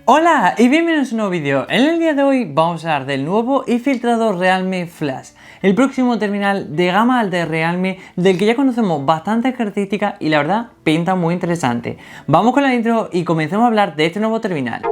Hola y bienvenidos a un nuevo vídeo. En el día de hoy vamos a hablar del nuevo y filtrado Realme Flash, el próximo terminal de gama alta de Realme del que ya conocemos bastantes características y la verdad pinta muy interesante. Vamos con la intro y comencemos a hablar de este nuevo terminal.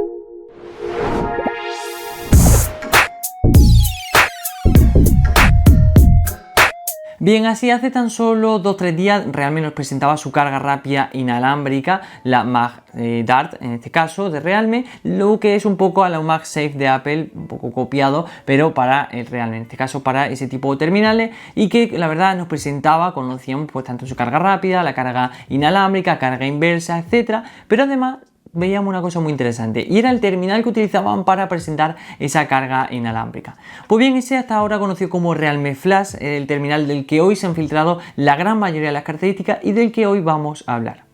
Bien, así hace tan solo 2-3 días Realme nos presentaba su carga rápida inalámbrica, la MagDart en este caso de Realme, lo que es un poco a la MagSafe de Apple, un poco copiado, pero para el Realme, en este caso para ese tipo de terminales, y que la verdad nos presentaba, conocíamos pues tanto su carga rápida, la carga inalámbrica, carga inversa, etcétera, pero además veíamos una cosa muy interesante y era el terminal que utilizaban para presentar esa carga inalámbrica. Pues bien, ese hasta ahora conocido como Realme Flash, el terminal del que hoy se han filtrado la gran mayoría de las características y del que hoy vamos a hablar.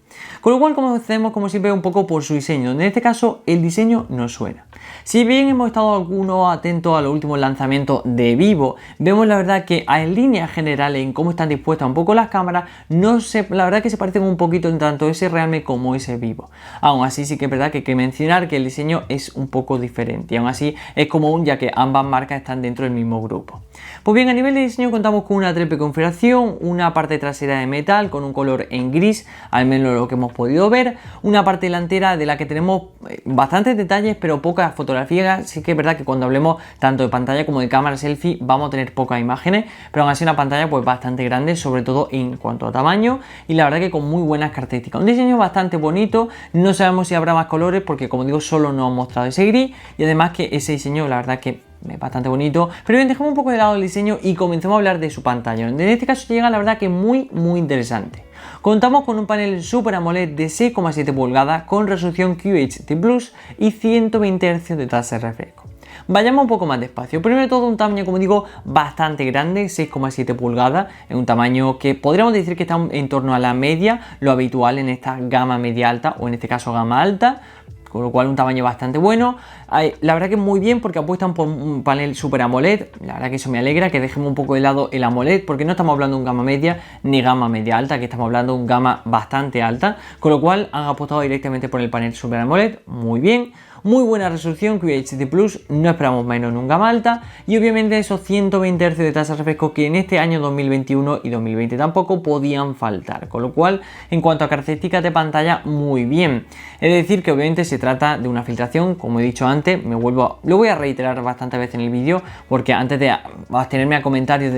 Con lo cual comencemos como siempre un poco por su diseño. En este caso el diseño nos suena. Si bien hemos estado algunos atentos a los últimos lanzamientos de Vivo, vemos la verdad que en líneas generales en cómo están dispuestas un poco las cámaras, la verdad que se parecen un poquito en tanto ese Realme como ese Vivo. Aún así sí que es verdad que hay que mencionar que el diseño es un poco diferente y aún así es común ya que ambas marcas están dentro del mismo grupo. Pues bien, a nivel de diseño contamos con una triple configuración, una parte trasera de metal con un color en gris, al menos lo que hemos podido ver, una parte delantera de la que tenemos bastantes detalles pero pocas fotografías. Sí que es verdad que cuando hablemos tanto de pantalla como de cámara selfie vamos a tener pocas imágenes, pero aún así una pantalla pues bastante grande, sobre todo en cuanto a tamaño, y la verdad que con muy buenas características. Un diseño bastante bonito, no sabemos si habrá más colores porque como digo solo nos han mostrado ese gris, y además que ese diseño la verdad que es bastante bonito. Pero bien, dejemos un poco de lado el diseño y comencemos a hablar de su pantalla. En este caso llega la verdad que muy interesante. Contamos con un panel Super AMOLED de 6,7 pulgadas con resolución QHD Plus y 120 Hz de tasa de refresco. Vayamos un poco más despacio. Primero de todo, un tamaño, como digo, bastante grande, 6,7 pulgadas. Es un tamaño que podríamos decir que está en torno a la media, lo habitual en esta gama media alta o en este caso gama alta. Con lo cual un tamaño bastante bueno. La verdad que muy bien porque apuestan por un panel Super AMOLED. La verdad que eso me alegra, que dejemos un poco de lado el AMOLED porque no estamos hablando de un gama media ni gama media alta, que estamos hablando de un gama bastante alta. Con lo cual han apostado directamente por el panel Super AMOLED. Muy bien. Muy buena resolución, QHD Plus, no esperamos menos en un gama alta, y obviamente esos 120 Hz de tasa de refresco que en este año 2021 y 2020 tampoco podían faltar, con lo cual en cuanto a características de pantalla muy bien. Es decir que obviamente se trata de una filtración, como he dicho antes, lo voy a reiterar bastantes veces en el vídeo porque antes de abstenerme a comentarios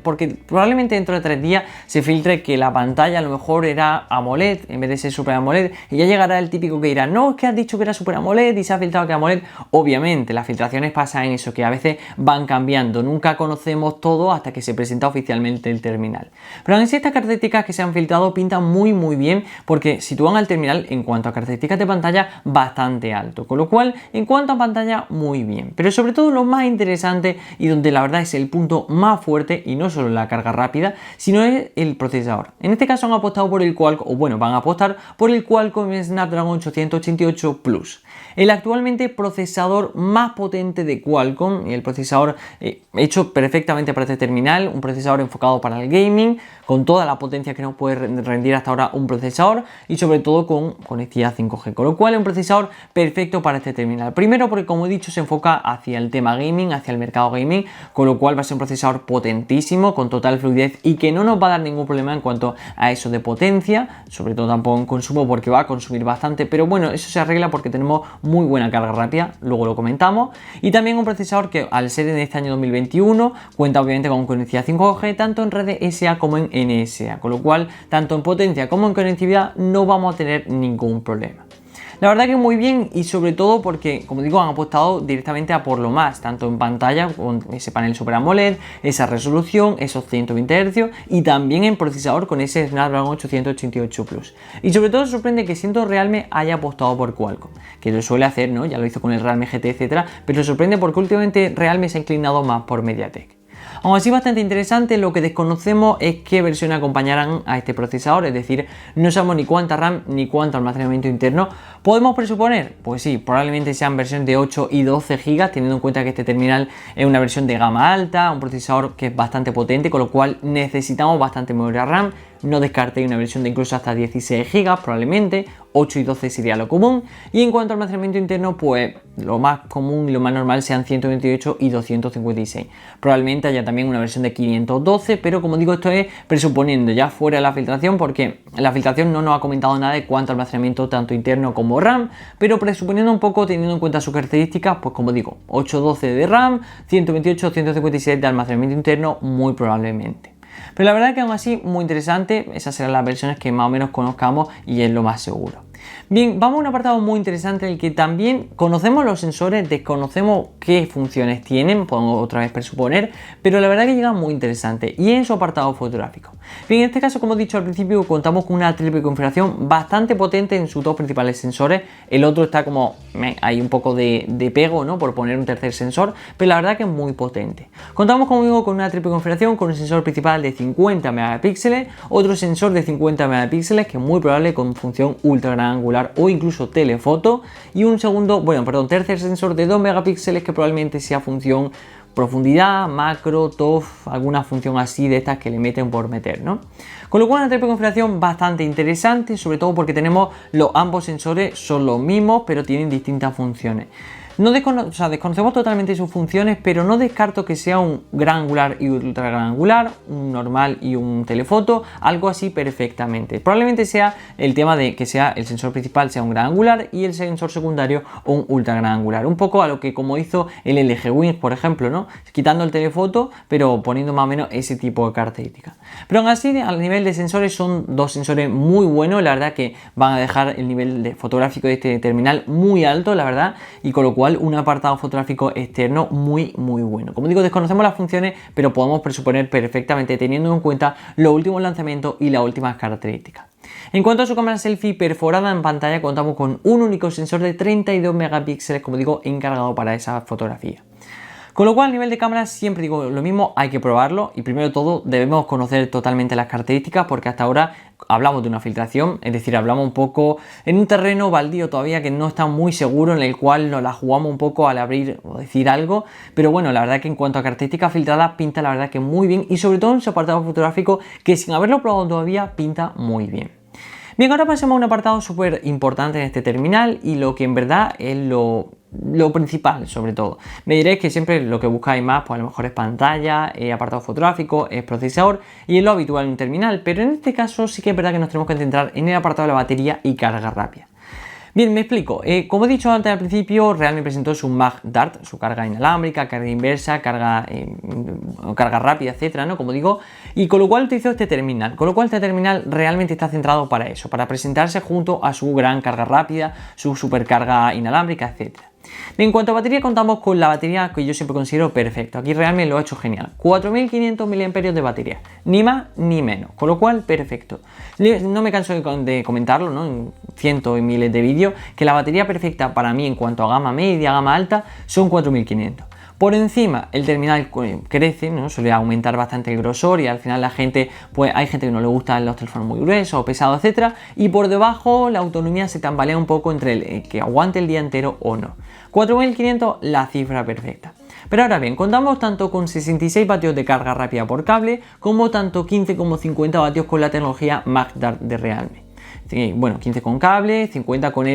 porque probablemente dentro de 3 días se filtre que la pantalla a lo mejor era AMOLED en vez de ser Super AMOLED, y ya llegará el típico que dirá, no, es que has dicho que era Super AMOLED y se ha filtrado que AMOLED. Obviamente las filtraciones pasan en eso, que a veces van cambiando, nunca conocemos todo hasta que se presenta oficialmente el terminal. Pero aún así estas características que se han filtrado pintan muy bien porque sitúan al terminal en cuanto a características de pantalla bastante alto, con lo cual en cuanto a pantalla muy bien. Pero sobre todo lo más interesante y donde la verdad es el punto más fuerte, y no solo la carga rápida, sino es el procesador. En este caso han apostado por el Qualcomm, o bueno, van a apostar por el Qualcomm Snapdragon 888 Plus. El actualmente procesador más potente de Qualcomm, el procesador hecho perfectamente para este terminal, un procesador enfocado para el gaming, con toda la potencia que nos puede rendir hasta ahora un procesador y sobre todo con conectividad 5G, con lo cual es un procesador perfecto para este terminal. Primero porque como he dicho se enfoca hacia el tema gaming, hacia el mercado gaming, con lo cual va a ser un procesador potentísimo, con total fluidez y que no nos va a dar ningún problema en cuanto a eso de potencia, sobre todo tampoco en consumo porque va a consumir bastante, pero bueno, eso se arregla porque tenemos muy buena carga rápida, luego lo comentamos, y también un procesador que al ser en este año 2021 cuenta obviamente con conectividad 5G tanto en redes SA como en NSA, con lo cual tanto en potencia como en conectividad no vamos a tener ningún problema. La verdad que muy bien, y sobre todo porque, como digo, han apostado directamente a por lo más, tanto en pantalla con ese panel Super AMOLED, esa resolución, esos 120 Hz y también en procesador con ese Snapdragon 888 Plus. Y sobre todo sorprende que siendo Realme haya apostado por Qualcomm, que lo suele hacer, ¿no? Ya lo hizo con el Realme GT, etcétera, pero sorprende porque últimamente Realme se ha inclinado más por MediaTek. Aún así bastante interesante, lo que desconocemos es qué versión acompañarán a este procesador, es decir, no sabemos ni cuánta RAM ni cuánto almacenamiento interno. ¿Podemos presuponer? Pues sí, probablemente sean versiones de 8 y 12 GB, teniendo en cuenta que este terminal es una versión de gama alta, un procesador que es bastante potente, con lo cual necesitamos bastante memoria RAM. No descartéis una versión de incluso hasta 16 GB probablemente, 8 y 12 sería lo común. Y en cuanto al almacenamiento interno, pues lo más común y lo más normal sean 128 y 256. Probablemente haya también una versión de 512, pero como digo, esto es presuponiendo ya fuera de la filtración, porque la filtración no nos ha comentado nada de cuánto almacenamiento tanto interno como RAM, pero presuponiendo un poco, teniendo en cuenta sus características, pues como digo, 812 de RAM, 128, 156 de almacenamiento interno, muy probablemente. Pero la verdad que aún así muy interesante, esas serán las versiones que más o menos conozcamos y es lo más seguro. Bien, vamos a un apartado muy interesante en el que también conocemos los sensores, desconocemos qué funciones tienen, podemos otra vez presuponer, pero la verdad que llega muy interesante y es su apartado fotográfico. Bien, en este caso, como he dicho al principio, contamos con una triple configuración bastante potente en sus dos principales sensores. El otro está como, hay un poco de pego, ¿no?, por poner un tercer sensor, pero la verdad que es muy potente. Contamos, como digo, con una triple configuración con un sensor principal de 50 megapíxeles, otro sensor de 50 megapíxeles que es muy probable con función ultra gran angular o incluso telefoto, y un tercer sensor de 2 megapíxeles que probablemente sea función profundidad, macro, TOF, alguna función así de estas que le meten por meter, ¿no? Con lo cual una triple configuración bastante interesante, sobre todo porque tenemos ambos sensores son los mismos pero tienen distintas funciones. Desconocemos totalmente sus funciones, pero no descarto que sea un gran angular y ultra gran angular, un normal y un telefoto, algo así perfectamente. Probablemente sea el tema de que sea el sensor principal sea un gran angular y el sensor secundario un ultra gran angular. Un poco a lo que como hizo el LG Wings, por ejemplo, ¿no? Quitando el telefoto, pero poniendo más o menos ese tipo de características. Pero aún así, al nivel de sensores, son dos sensores muy buenos. La verdad que van a dejar el nivel fotográfico de este terminal muy alto, la verdad, y con lo cual un apartado fotográfico externo muy bueno. Como digo, desconocemos las funciones, pero podemos presuponer perfectamente teniendo en cuenta los últimos lanzamientos y las últimas características. En cuanto a su cámara selfie perforada en pantalla, contamos con un único sensor de 32 megapíxeles, como digo, encargado para esa fotografía. Con lo cual, a nivel de cámara, siempre digo lo mismo, hay que probarlo y primero de todo debemos conocer totalmente las características, porque hasta ahora hablamos de una filtración, es decir, hablamos un poco en un terreno baldío todavía que no está muy seguro, en el cual nos la jugamos un poco al abrir o decir algo, pero bueno, la verdad que en cuanto a características filtradas pinta la verdad que muy bien, y sobre todo en su apartado fotográfico que sin haberlo probado todavía pinta muy bien. Bien, ahora pasemos a un apartado súper importante en este terminal y lo que en verdad es lo principal, sobre todo. Me diréis que siempre lo que buscáis más, pues a lo mejor es pantalla, apartado fotográfico, es procesador y es lo habitual en un terminal, pero en este caso sí que es verdad que nos tenemos que centrar en el apartado de la batería y carga rápida. Bien, me explico. Como he dicho antes al principio, Realme presentó su MagDart, su carga inalámbrica, carga inversa, carga rápida, etcétera, ¿no? Como digo, y con lo cual utilizó este terminal. Con lo cual este terminal realmente está centrado para eso, para presentarse junto a su gran carga rápida, su supercarga inalámbrica, etcétera. En cuanto a batería, contamos con la batería que yo siempre considero perfecto. Aquí realmente lo ha hecho genial. 4500 mAh de batería, ni más ni menos, con lo cual perfecto. No me canso de comentarlo, ¿no?, en cientos y miles de vídeos, que la batería perfecta para mí en cuanto a gama media, gama alta, son 4500. Por encima el terminal crece, ¿no?, suele aumentar bastante el grosor y al final la gente, pues hay gente que no le gustan los teléfonos muy gruesos o pesados, etcétera, y por debajo la autonomía se tambalea un poco entre el que aguante el día entero o no. 4500, la cifra perfecta. Pero ahora bien, contamos tanto con 66 vatios de carga rápida por cable como tanto 15 como 50 vatios con la tecnología MagDart de Realme. Bueno, 15 con cable, 50 con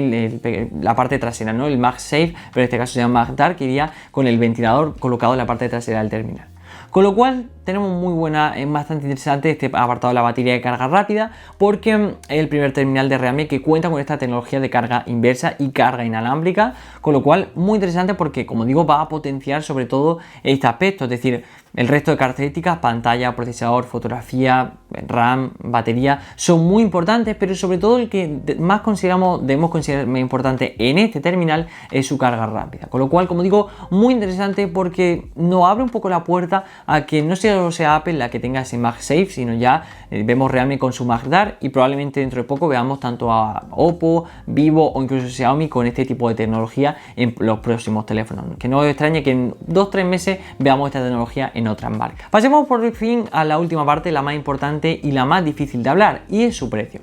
la parte trasera, ¿no?, el MagSafe, pero en este caso se llama MagDart, que iría con el ventilador colocado en la parte trasera del terminal. Con lo cual tenemos bastante interesante este apartado de la batería de carga rápida, porque es el primer terminal de Realme que cuenta con esta tecnología de carga inversa y carga inalámbrica, con lo cual muy interesante porque, como digo, va a potenciar sobre todo este aspecto, es decir, el resto de características, pantalla, procesador, fotografía, RAM, batería, son muy importantes, pero sobre todo el que debemos considerar más importante en este terminal es su carga rápida. Con lo cual, como digo, muy interesante porque nos abre un poco la puerta a que no solo sea Apple la que tenga ese MagSafe, sino ya vemos Realme con su MagDart y probablemente dentro de poco veamos tanto a Oppo, Vivo o incluso Xiaomi con este tipo de tecnología en los próximos teléfonos. Que no os extrañe que en 2-3 meses veamos esta tecnología en otras marcas. Pasemos por fin a la última parte, la más importante y la más difícil de hablar, y es su precio.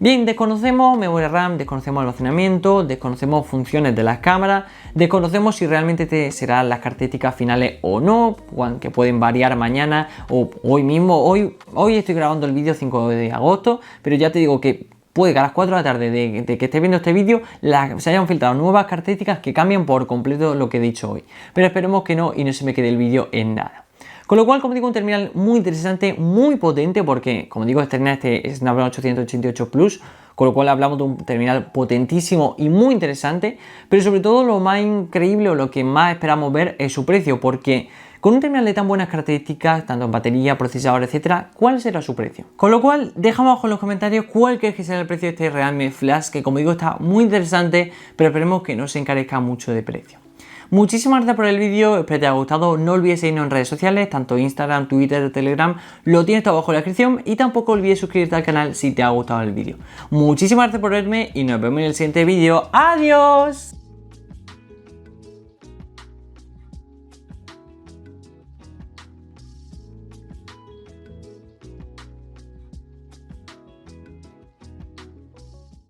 Bien, desconocemos memoria RAM, desconocemos almacenamiento, desconocemos funciones de las cámaras, desconocemos si realmente serán las características finales o no, que pueden variar mañana o hoy mismo. Hoy estoy grabando el vídeo 5 de agosto, pero ya te digo que puede que a las 4 de la tarde de que estés viendo este vídeo se hayan filtrado nuevas características que cambian por completo lo que he dicho hoy. Pero esperemos que no y no se me quede el vídeo en nada. Con lo cual, como digo, un terminal muy interesante, muy potente, porque, como digo, estrena este Snapdragon 888 Plus, con lo cual hablamos de un terminal potentísimo y muy interesante, pero sobre todo lo más increíble o lo que más esperamos ver es su precio, porque con un terminal de tan buenas características, tanto en batería, procesador, etcétera, ¿cuál será su precio? Con lo cual, déjame abajo en los comentarios cuál crees que será el precio de este Realme Flash, que como digo está muy interesante, pero esperemos que no se encarezca mucho de precio. Muchísimas gracias por el vídeo, espero que te haya gustado, no olvides seguirnos en redes sociales, tanto Instagram, Twitter, Telegram, lo tienes todo abajo en la descripción y tampoco olvides suscribirte al canal si te ha gustado el vídeo. Muchísimas gracias por verme y nos vemos en el siguiente vídeo. ¡Adiós!